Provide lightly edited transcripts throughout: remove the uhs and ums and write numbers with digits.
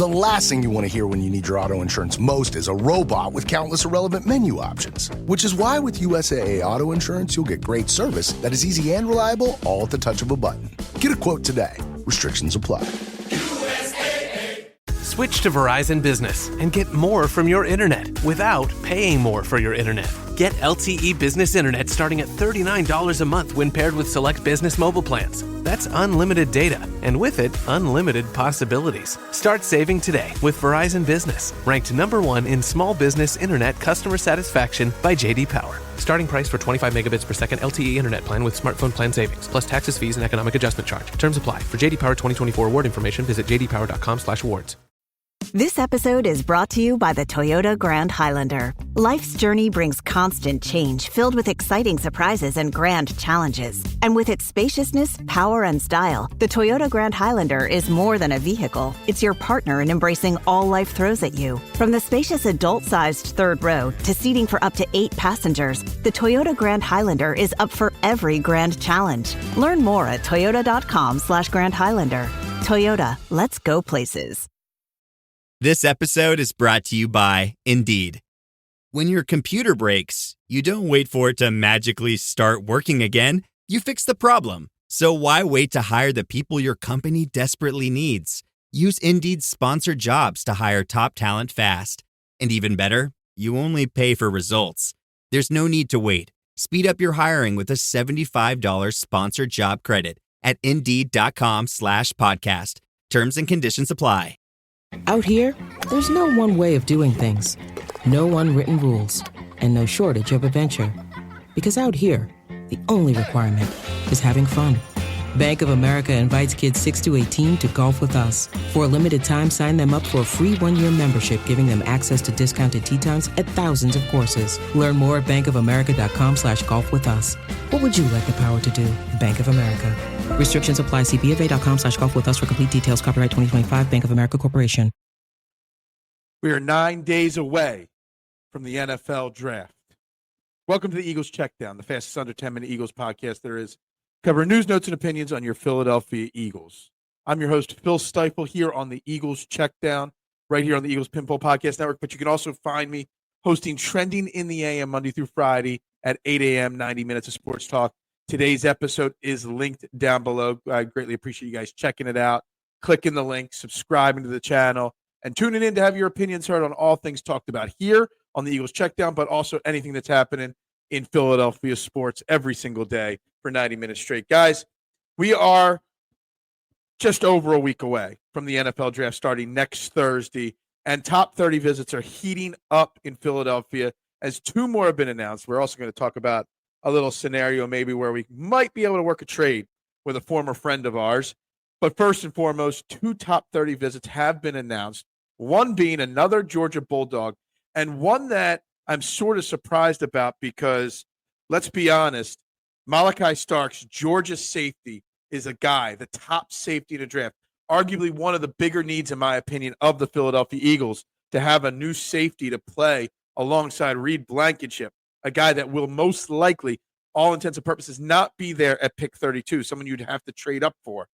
The last thing you want to hear when you need your auto insurance most is a robot with countless irrelevant menu options. Which is why with USAA Auto Insurance, you'll get great service that is easy and reliable, all at the touch of a button. Get a quote today. Restrictions apply. Switch to Verizon Business and get more from your internet without paying more for your internet. Get LTE Business Internet starting at $39 a month when paired with select business mobile plans. That's unlimited data, and with it, unlimited possibilities. Start saving today with Verizon Business, ranked #1 in small business internet customer satisfaction by J.D. Power. Starting price for 25 megabits per second LTE internet plan with smartphone plan savings, plus taxes, fees, and economic adjustment charge. Terms apply. For J.D. Power 2024 award information, visit jdpower.com/awards. This episode is brought to you by the Toyota Grand Highlander. Life's journey brings constant change filled with exciting surprises and grand challenges. And with its spaciousness, power, and style, the Toyota Grand Highlander is more than a vehicle. It's your partner in embracing all life throws at you. From the spacious adult-sized third row to seating for up to 8 passengers, the Toyota Grand Highlander is up for every grand challenge. Learn more at toyota.com/Grand Highlander. Toyota, let's go places. This episode is brought to you by Indeed. When your computer breaks, you don't wait for it to magically start working again. You fix the problem. So why wait to hire the people your company desperately needs? Use Indeed's sponsored jobs to hire top talent fast. And even better, you only pay for results. There's no need to wait. Speed up your hiring with a $75 sponsored job credit at Indeed.com/podcast. Terms and conditions apply. Out here, there's no one way of doing things. No unwritten rules, and no shortage of adventure. Because out here, the only requirement is having fun. Bank of America invites kids 6 to 18 to golf with us. For a limited time, sign them up for a free 1-year membership, giving them access to discounted tee times at thousands of courses. Learn more at bankofamerica.com/golf with us. What would you like the power to do? Bank of America. Restrictions apply. See BofA.com/golf with us for complete details. Copyright 2025 Bank of America Corporation. We are 9 days away from the NFL draft. Welcome to the Eagles Checkdown, the fastest under 10-minute Eagles podcast there is, covering news, notes, and opinions on your Philadelphia Eagles. I'm your host, Phil Stiefel, here on the Eagles Checkdown, right here on the Eagles Pinball Podcast Network. But you can also find me hosting Trending in the AM Monday through Friday at 8 a.m., 90 minutes of sports talk. Today's episode is linked down below. I greatly appreciate you guys checking it out, clicking the link, subscribing to the channel, and tuning in to have your opinions heard on all things talked about here on the Eagles Checkdown, but also anything that's happening in Philadelphia sports every single day for 90 minutes straight. Guys, we are just over a week away from the NFL draft starting next Thursday, and top 30 visits are heating up in Philadelphia as 2 more have been announced. We're also going to talk about a little scenario maybe where we might be able to work a trade with a former friend of ours. But first and foremost, 2 top 30 visits have been announced, one being another Georgia Bulldog, and one that I'm sort of surprised about because, let's be honest, Malachi Starks, Georgia safety, is a guy, the top safety in the draft, arguably one of the bigger needs, in my opinion, of the Philadelphia Eagles, to have a new safety to play alongside Reed Blankenship, a guy that will most likely, all intents and purposes, not be there at pick 32, someone you'd have to trade up for,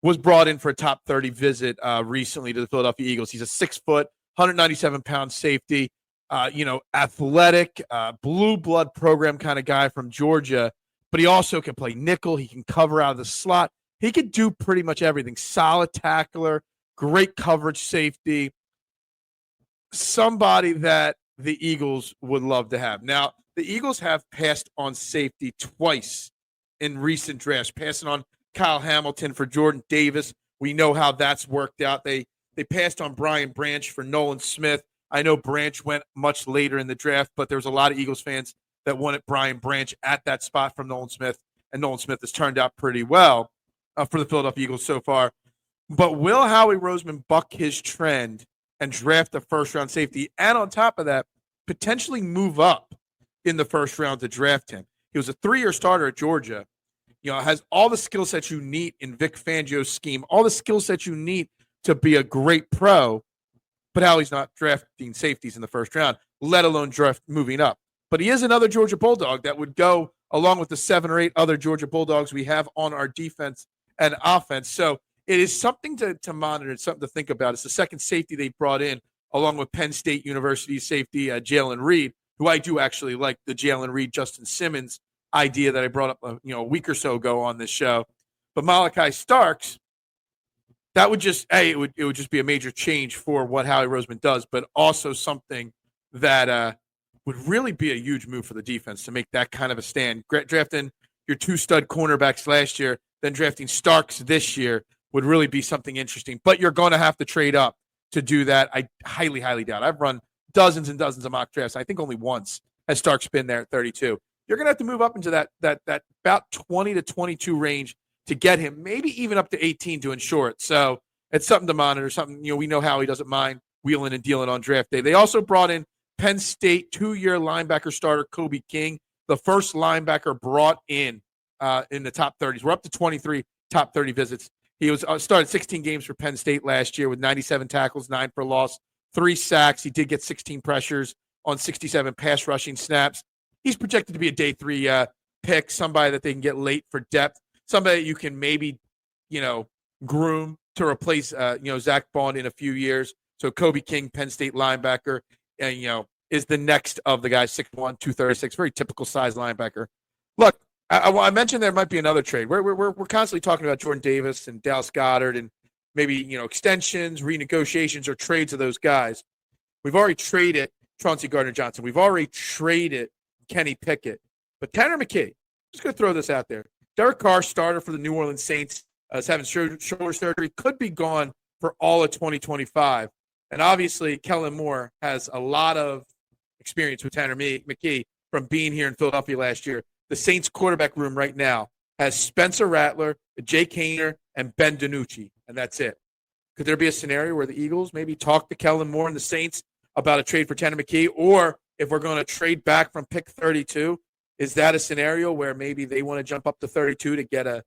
was brought in for a top 30 visit recently to the Philadelphia Eagles. He's a 6-foot, 197-pound safety, athletic, blue blood program kind of guy from Georgia, but he also can play nickel. He can cover out of the slot. He could do pretty much everything. Solid tackler, great coverage safety, somebody that the Eagles would love to have. Now, the Eagles have passed on safety twice in recent drafts, passing on Kyle Hamilton for Jordan Davis. We know how that's worked out. They passed on Brian Branch for Nolan Smith. I know Branch went much later in the draft, but there was a lot of Eagles fans that wanted Brian Branch at that spot from Nolan Smith, and Nolan Smith has turned out pretty well for the Philadelphia Eagles so far. But will Howie Roseman buck his trend and draft a first-round safety, and on top of that, potentially move up in the first round to draft him? He was a 3-year starter at Georgia. Has all the skill sets you need in Vic Fangio's scheme, all the skill sets you need to be a great pro, but Howie's not drafting safeties in the first round, let alone draft moving up. But he is another Georgia Bulldog that would go along with the 7 or 8 other Georgia Bulldogs we have on our defense and offense. So it is something to monitor. It's something to think about. It's the second safety they brought in, along with Penn State University safety Jalen Reed, who I do actually like the Jalen Reed, Justin Simmons idea that I brought up a week or so ago on this show. But Malachi Starks, that would just it would just be a major change for what Howie Roseman does, but also something that would really be a huge move for the defense to make that kind of a stand. Drafting your two stud cornerbacks last year, then drafting Starks this year would really be something interesting. But you're going to have to trade up to do that. I highly, highly doubt. I've run dozens and dozens of mock drafts. I think only once has Starks been there at 32. You're going to have to move up into that about 20 to 22 range to get him, maybe even up to 18 to ensure it. So it's something to monitor, something, we know how he doesn't mind wheeling and dealing on draft day. They also brought in Penn State 2-year linebacker starter Kobe King, the first linebacker brought in the top 30s. We're up to 23 top 30 visits. He was started 16 games for Penn State last year with 97 tackles, 9 for loss, 3 sacks. He did get 16 pressures on 67 pass rushing snaps. He's projected to be a day 3 pick, somebody that they can get late for depth, somebody that you can maybe, groom to replace, Zach Bond in a few years. So Kobe King, Penn State linebacker, and, is the next of the guys, 6'1", 236, very typical size linebacker. Look, I mentioned there might be another trade. We're constantly talking about Jordan Davis and Dallas Goedert and maybe, extensions, renegotiations, or trades of those guys. We've already traded Chauncey Gardner-Johnson. We've already traded Kenny Pickett. But Tanner McKee, just going to throw this out there. Derek Carr, starter for the New Orleans Saints, is having shoulder surgery, could be gone for all of 2025. And obviously, Kellen Moore has a lot of experience with Tanner McKee from being here in Philadelphia last year. The Saints quarterback room right now has Spencer Rattler, Jake Haener, and Ben DiNucci, and that's it. Could there be a scenario where the Eagles maybe talk to Kellen Moore and the Saints about a trade for Tanner McKee? Or if we're going to trade back from pick 32, is that a scenario where maybe they want to jump up to 32 to get a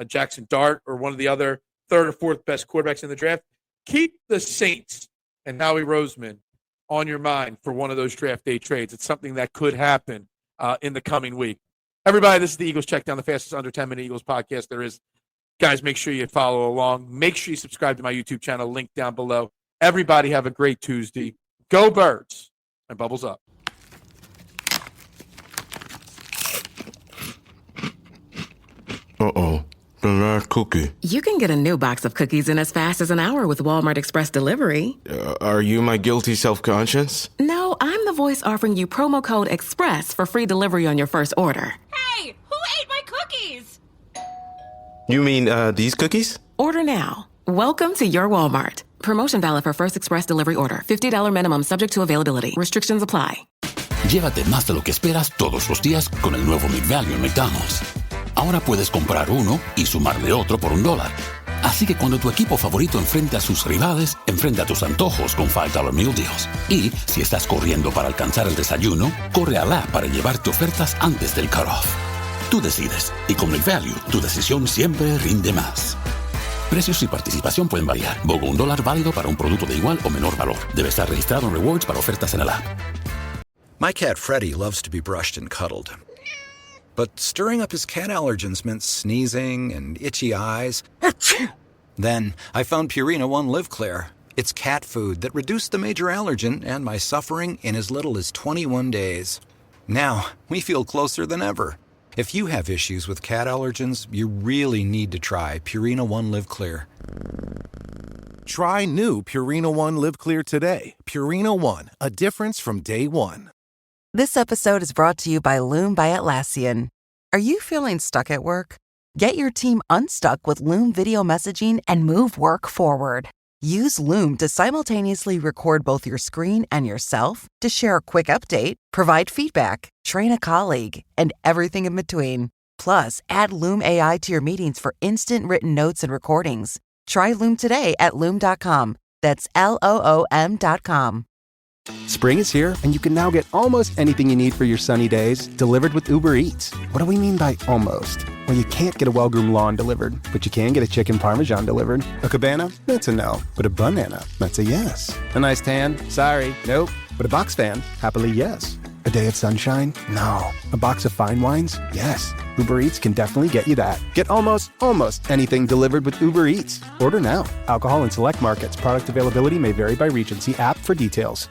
Jackson Dart or one of the other third or fourth best quarterbacks in the draft? Keep the Saints and Howie Roseman on your mind for one of those draft day trades. It's something that could happen in the coming week. Everybody, this is the Eagles Checkdown, the fastest under 10-minute Eagles podcast there is. Guys, make sure you follow along. Make sure you subscribe to my YouTube channel, link down below. Everybody have a great Tuesday. Go Birds, and bubbles up. Uh-oh. The last cookie. You can get a new box of cookies in as fast as an hour with Walmart Express Delivery. Are you my guilty self-conscience? No, I'm the voice offering you promo code EXPRESS for free delivery on your first order. Hey, who ate my cookies? You mean, these cookies? Order now. Welcome to your Walmart. Promotion valid for first express delivery order. $50 minimum subject to availability. Restrictions apply. Llévate más de lo que esperas todos los días con el nuevo McValue en McDonald's. Ahora puedes comprar uno y sumarle otro por $1. Así que cuando tu equipo favorito enfrenta a sus rivales, enfrenta tus antojos con $5 Meal Deals. Y si estás corriendo para alcanzar el desayuno, corre al app para llevarte ofertas antes del cutoff. Tú decides, y con McValue, tu decisión siempre rinde más. Precios y participación pueden variar. BOGO $1 válido para un producto de igual o menor valor. Debe estar registrado en Rewards para ofertas en el app. My cat Freddie loves to be brushed and cuddled. But stirring up his cat allergens meant sneezing and itchy eyes. Then I found Purina One Live Clear. It's cat food that reduced the major allergen and my suffering in as little as 21 days. Now, we feel closer than ever. If you have issues with cat allergens, you really need to try Purina One Live Clear. Try new Purina One Live Clear today. Purina One, a difference from day one. This episode is brought to you by Loom by Atlassian. Are you feeling stuck at work? Get your team unstuck with Loom video messaging and move work forward. Use Loom to simultaneously record both your screen and yourself to share a quick update, provide feedback, train a colleague, and everything in between. Plus, add Loom AI to your meetings for instant written notes and recordings. Try Loom today at Loom.com. That's LOOM.com. Spring is here, and you can now get almost anything you need for your sunny days delivered with Uber Eats. What do we mean by almost? Well, you can't get a well-groomed lawn delivered, but you can get a chicken parmesan delivered. A cabana? That's a no. But a banana? That's a yes. A nice tan? Sorry, nope. But a box fan? Happily yes. A day of sunshine? No. A box of fine wines? Yes. Uber Eats can definitely get you that. Get almost anything delivered with Uber Eats. Order now. Alcohol in select markets. Product availability may vary by region. See app for details.